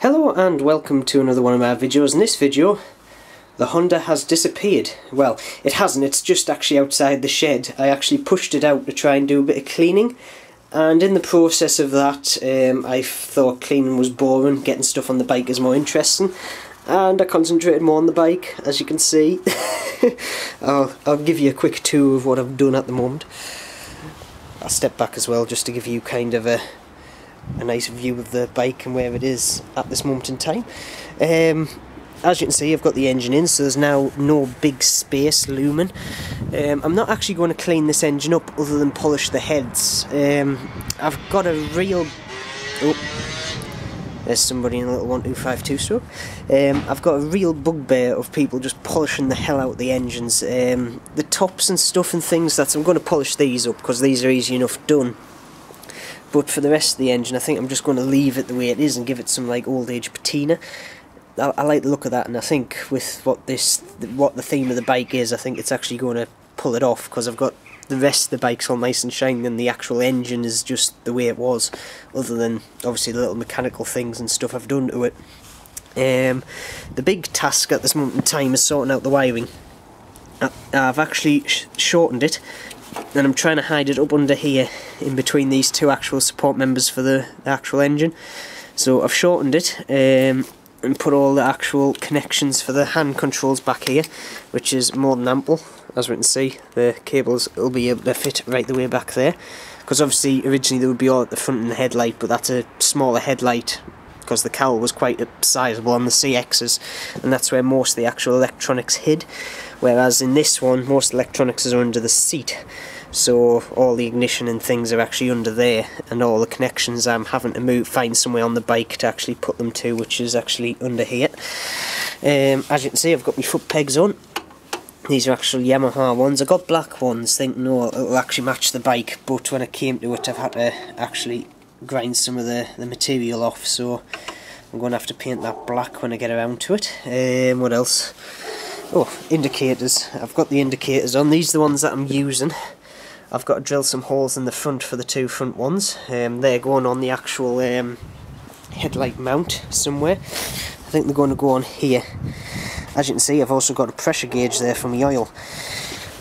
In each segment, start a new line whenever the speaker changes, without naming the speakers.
Hello and welcome to another one of my videos. In this video, the Honda has disappeared. Well, it hasn't, it's just actually outside the shed. I actually pushed it out to try and do a bit of cleaning, and in the process of that I thought cleaning was boring, getting stuff on the bike is more interesting, and I concentrated more on the bike, as you can see. I'll give you a quick tour of what I've done at the moment. I'll step back as well just to give you kind of a nice view of the bike and where it is at this moment in time. As you can see, I've got the engine in, so there's now no big space looming. I'm not actually going to clean this engine up other than polish the heads. I've got a real... Oh, there's somebody in a little 1252 stroke. I've got a real bugbear of people just polishing the hell out of the engines. The tops and stuff and things, I'm going to polish these up because these are easy enough done. But for the rest of the engine, I think I'm just going to leave it the way it is and give it some like old age patina. I like the look of that, and I think with what the theme of the bike is, I think it's actually going to pull it off, because I've got the rest of the bike's all nice and shiny and the actual engine is just the way it was, other than obviously the little mechanical things and stuff I've done to it. The big task at this moment in time is sorting out the wiring. I've actually shortened it, and I'm trying to hide it up under here in between these two actual support members for the actual engine. So I've shortened it and put all the actual connections for the hand controls back here, which is more than ample. As we can see, the cables will be able to fit right the way back there, because obviously originally they would be all at the front and the headlight, but that's a smaller headlight because the cowl was quite sizable on the CXs, and that's where most of the actual electronics hid, whereas in this one most electronics is under the seat, so all the ignition and things are actually under there, and all the connections I'm having to find somewhere on the bike to actually put them to, which is actually under here. As you can see, I've got my foot pegs on. These are actual Yamaha ones. I got black ones thinking, no, it'll actually match the bike, but when it came to it I've had to actually grind some of the material off, so I'm going to have to paint that black when I get around to it. What else? Oh, indicators. I've got the indicators on. These are the ones that I'm using. I've got to drill some holes in the front for the two front ones. They're going on the actual headlight mount somewhere. I think they're going to go on here. As you can see, I've also got a pressure gauge there from the oil,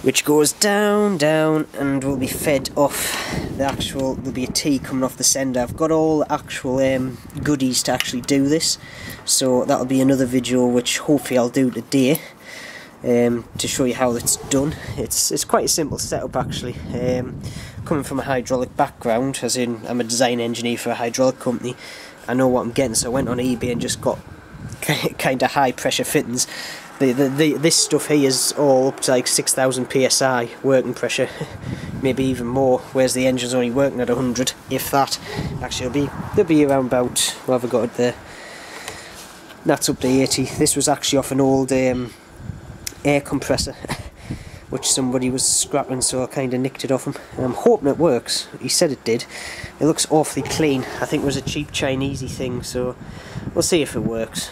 which goes down, down, and will be fed off the actual, there'll be a T coming off the sender. I've got all the actual goodies to actually do this, so that'll be another video which hopefully I'll do today, to show you how it's done. It's quite a simple setup actually. Coming from a hydraulic background, as in I'm a design engineer for a hydraulic company, I know what I'm getting, so I went on eBay and just got kind of high pressure fittings. This stuff here is all up to like 6,000 psi working pressure, maybe even more, whereas the engine's only working at 100, if that. Actually they'll be around about, what have I got it there? That's up to 80. This was actually off an old air compressor which somebody was scrapping, so I kind of nicked it off him, and I'm hoping it works. He said it did. It looks awfully clean. I think it was a cheap Chinesey thing, so we'll see if it works.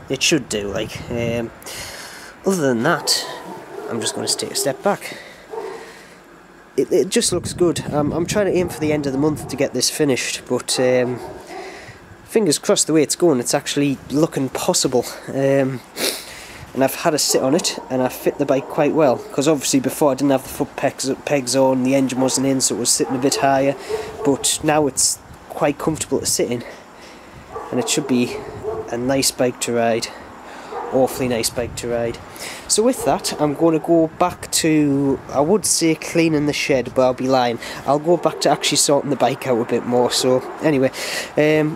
It should do, like. Other than that, I'm just going to take a step back. It just looks good. I'm trying to aim for the end of the month to get this finished, but fingers crossed the way it's going, it's actually looking possible. And I've had a sit on it, and I fit the bike quite well, because obviously before I didn't have the foot pegs on, the engine wasn't in, so it was sitting a bit higher, but now it's quite comfortable to sit in, and it should be a nice bike to ride. Awfully nice bike to ride. So with that, I'm going to go back to, I would say cleaning the shed, but I'll be lying. I'll go back to actually sorting the bike out a bit more. So anyway,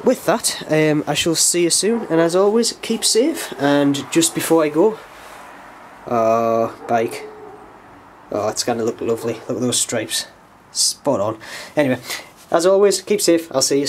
with that, I shall see you soon, and as always, keep safe. And just before I go, bike, oh, it's going to look lovely. Look at those stripes, spot on. Anyway, as always, keep safe. I'll see you soon.